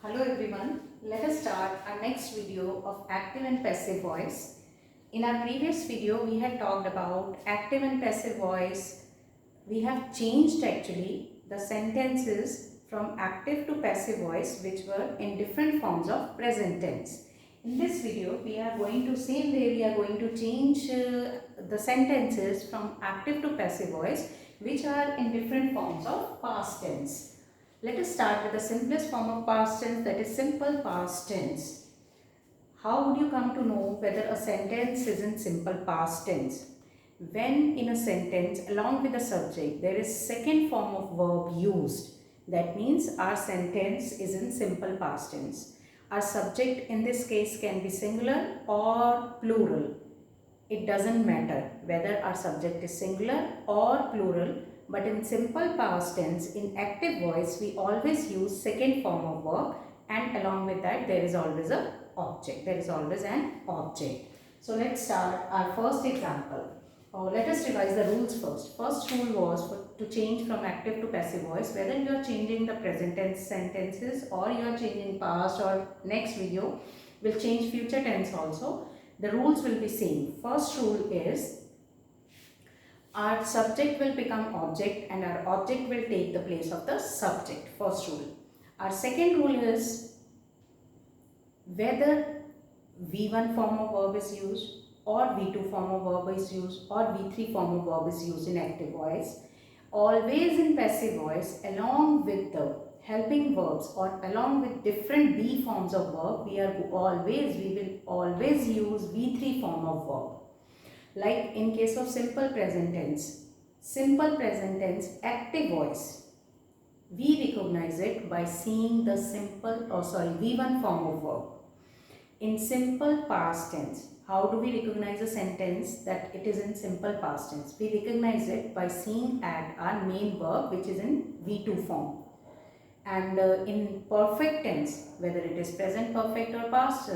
Hello everyone, let us start our next video of active and passive voice. In our previous video we had talked about active and passive voice. We have changed actually the sentences from active to passive voice which were in different forms of present tense. In this video we are going to same way we are going to change the sentences from active to passive voice which are in different forms of past tense. Let us start with the simplest form of past tense, that is simple past tense. How would you come to know whether a sentence is in simple past tense? When in a sentence along with the subject there is second form of verb used, that means our sentence is in simple past tense. Our subject in this case can be singular or plural. It doesn't matter whether our subject is singular or plural. But in simple past tense, in active voice, we always use second form of verb, and along with that there is always a object. There is always an object. So let's start our first example. Let us revise the rules first. First rule was to change from active to passive voice. Whether you are changing the present tense sentences or you are changing past, or next video will change future tense also. The rules will be same. First rule is our subject will become object and our object will take the place of the subject. First rule. Our second rule is whether V1 form of verb is used or V2 form of verb is used or V3 form of verb is used in active voice. Always in passive voice, along with the helping verbs or along with different B forms of verb, we will always use V3 form of verb. Like in case of simple present tense, active voice, we recognize it by seeing the V1 form of verb. In simple past tense, how do we recognize a sentence that it is in simple past tense? We recognize it by seeing at our main verb which is in V2 form. And in perfect tense, whether it is present perfect or past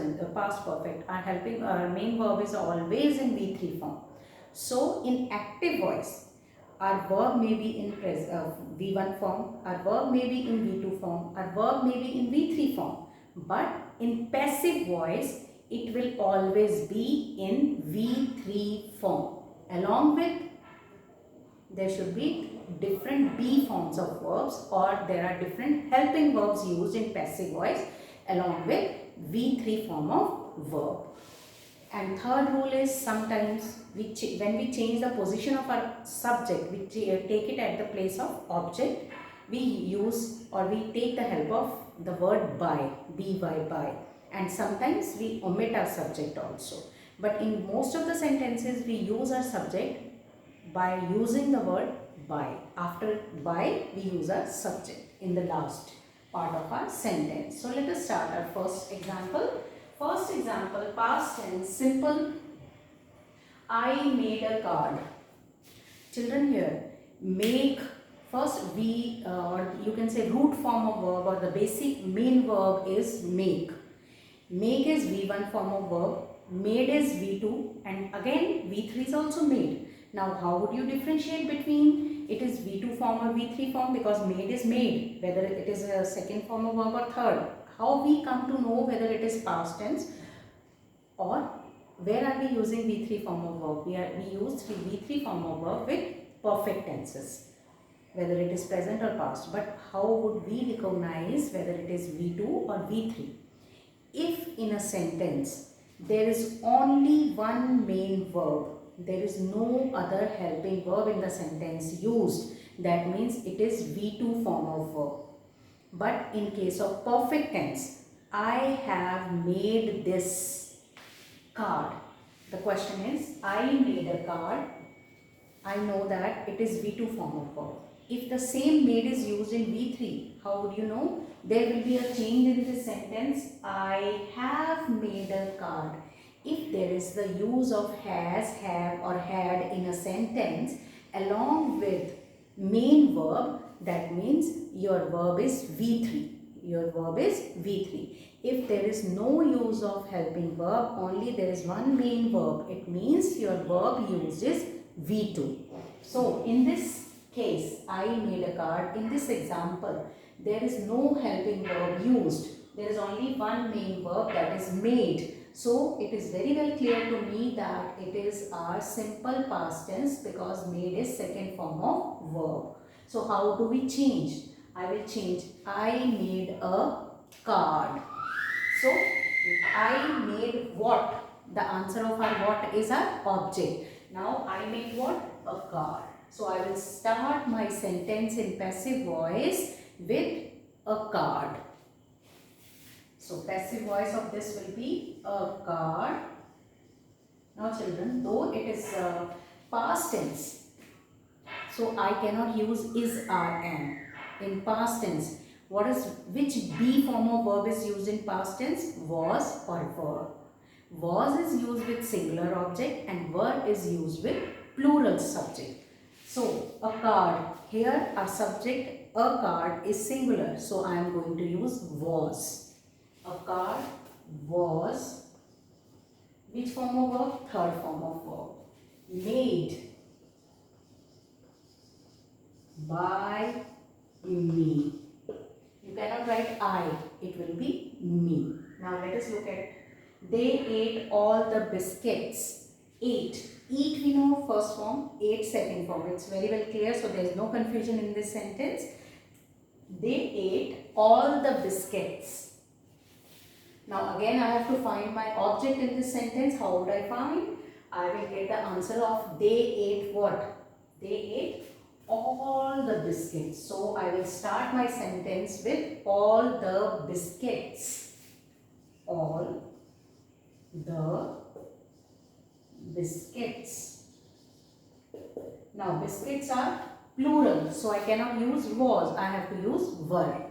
perfect, our main verb is always in V3 form. So in active voice, our verb may be in V1 form, our verb may be in V2 form, our verb may be in V3 form. But in passive voice, it will always be in V3 form. Along with, there should be different B forms of verbs, or there are different helping verbs used in passive voice along with V3 form of verb. And third rule is sometimes when we change the position of our subject, we take it at the place of object, we use or we take the help of the word by, by, and sometimes we omit our subject also. But in most of the sentences we use our subject by using the word by. After by, we use our subject in the last part of our sentence. So let us start our first example. First example, past tense, simple. I made a card. Children, here, make, first or you can say root form of verb, or the basic main verb is make. Make is V1 form of verb, made is V2, and again V3 is also made. Now how would you differentiate between it is V2 form or V3 form? Because made is made, whether it is a second form of verb or third. How we come to know whether it is past tense, or where are we using V3 form of verb? We use V3 form of verb with perfect tenses, whether it is present or past. But how would we recognize whether it is V2 or V3? If in a sentence there is only one main verb, there is no other helping verb in the sentence used, that means it is V2 form of verb. But in case of perfect tense, I have made this card. The question is, I made a card. I know that it is V2 form of verb. If the same made is used in V3, how would you know? There will be a change in this sentence. I have made a card. If there is the use of has, have or had in a sentence along with main verb, that means your verb is V3. Your verb is V3. If there is no use of helping verb, only there is one main verb, it means your verb used is V2. So in this case, I made a card. In this example, there is no helping verb used. there is only one main verb, that is made. So it is very well clear to me that it is our simple past tense because made is second form of verb. So how do we change? I will change. I made a card. So I made what? The answer of our what is our object. Now I made what? A card. So I will start my sentence in passive voice with a card. So passive voice of this will be a card. Now children, though it is past tense, so I cannot use is, are, am. In past tense, which be form of verb is used in past tense? Was or were. Was is used with singular object and were is used with plural subject. So a card, here our subject a card is singular, so I am going to use was. A card was, which form of verb? Third form of verb. Made by me. You cannot write I, it will be me. Now let us look at, they ate all the biscuits. Ate. Eat we know first form, ate second form. It's very well clear, so there is no confusion in this sentence. They ate all the biscuits. Now again I have to find my object in this sentence. How would I find? I will get the answer of they ate what? They ate all the biscuits. So I will start my sentence with all the biscuits. All the biscuits. Now biscuits are plural, so I cannot use was, I have to use were.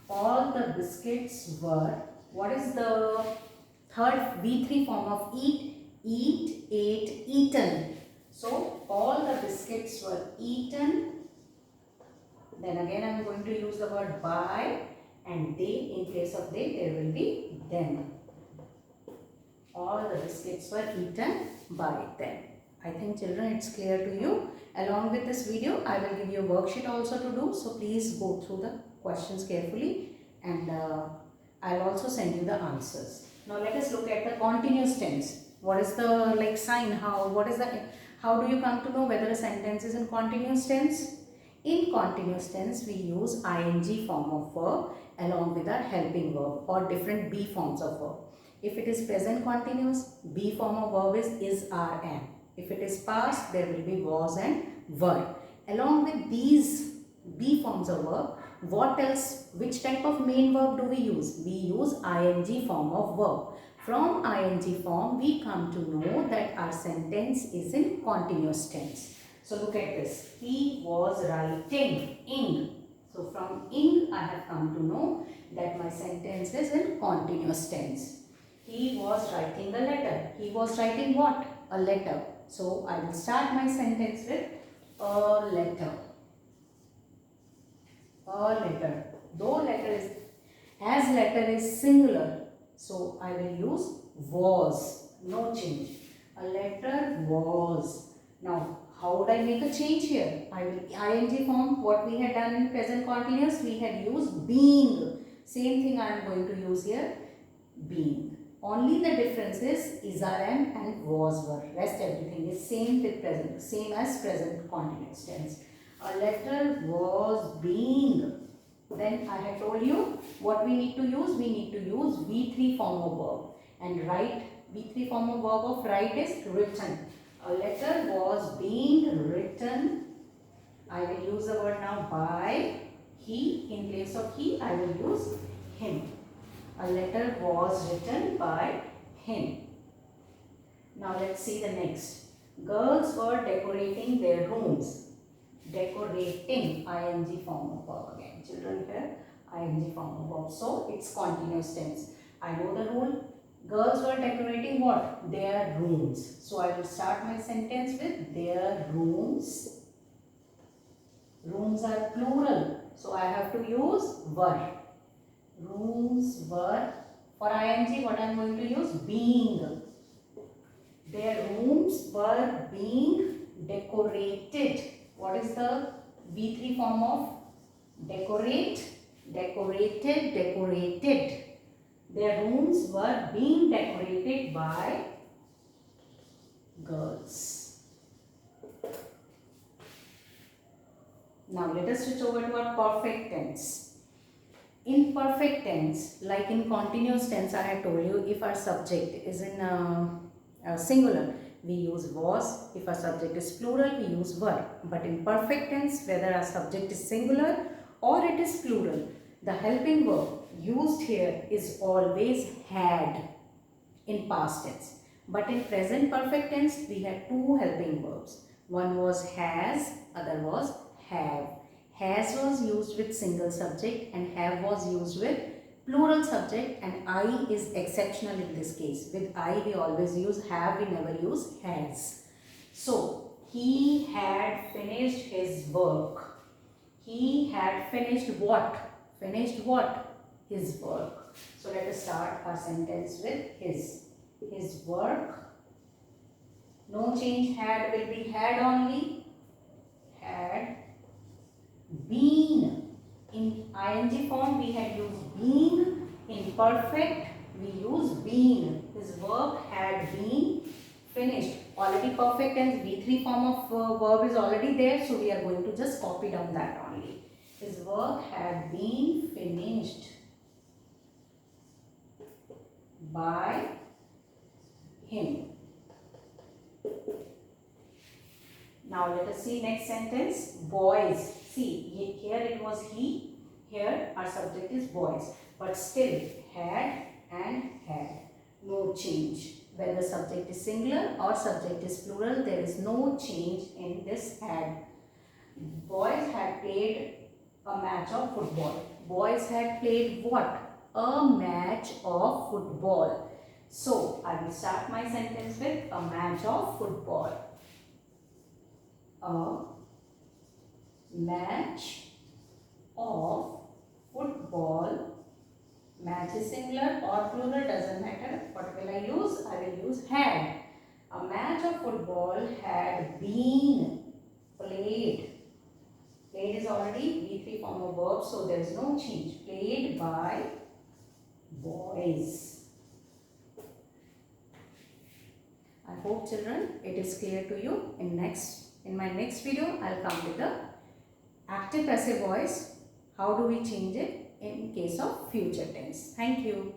All the biscuits were. What is the third V3 form of eat? Eat, ate, eaten. So all the biscuits were eaten. Then again I am going to use the word by, and they, in place of they, there will be them. All the biscuits were eaten by them. I think children it's clear to you. Along with this video I will give you a worksheet also to do. So please go through the questions carefully, and I'll also send you the answers. Now let us look at the continuous tense. What is the sign? How do you come to know whether a sentence is in continuous tense? In continuous tense we use ing form of verb along with our helping verb or different be forms of verb. If it is present continuous, be form of verb is, are, am. If it is past, there will be was and were. Along with these be forms of verb, what else, which type of main verb do we use? We use ing form of verb. From ing form, we come to know that our sentence is in continuous tense. So look at this. He was writing ing. So from ing, I have come to know that my sentence is in continuous tense. He was writing a letter. He was writing what? A letter. So I will start my sentence with a letter. A letter. Though letter is singular, so I will use was. No change. A letter was. Now how would I make a change here? I will ing form. What we had done in present continuous, we had used being. Same thing I am going to use here. Being. Only the difference is are, am and was, were. Rest everything is same with present, same as present continuous tense. A letter was being. Then I had told you what we need to use. We need to use V3 form of verb. And write, V3 form of verb of write is written. A letter was being written. I will use the word now by he. In place of he, I will use him. A letter was written by him. Now let's see the next. Girls were decorating their rooms. Decorating, ing form of verb again. Children here, ing form of verb. So it's continuous tense. I know the rule. Girls were decorating what? Their rooms. So I will start my sentence with their rooms. Rooms are plural. So I have to use were. Rooms were. For ing, what I am going to use? Being. Their rooms were being decorated. What is the V3 form of decorate? Decorated, decorated. Their rooms were being decorated by girls. Now let us switch over to our perfect tense. In perfect tense, like in continuous tense, I have told you, if our subject is in singular, we use was. If our subject is plural, we use were. But in perfect tense, whether our subject is singular or it is plural, the helping verb used here is always had in past tense. But in present perfect tense, we had two helping verbs. One was has, other was have. Has was used with single subject and have was used with plural subject, and I is exceptional in this case. With I we always use have, we never use has. So, he had finished his work. He had finished what? Finished what? His work. So, let us start our sentence with his. His work. No change, had will be had only. Had been. In ing form we had used been. In perfect we use been. His work had been finished. Already perfect tense V3 form of verb is already there, so we are going to just copy down that only. His work had been finished by him. Now let us see next sentence. Boys. See, here it was he. Here our subject is boys. But still had and had. No change. Whether subject is singular or subject is plural, there is no change in this had. Boys had played a match of football. Boys had played what? A match of football. So, I will start my sentence with a match of football. A match of football. Match is singular or plural, doesn't matter. What will I use? I will use had. A match of football had been played. Played is already V3 form of verb, so there is no change. Played by boys. I hope children it is clear to you. In my next video, I will come with the active passive voice. How do we change it in case of future tense? Thank you.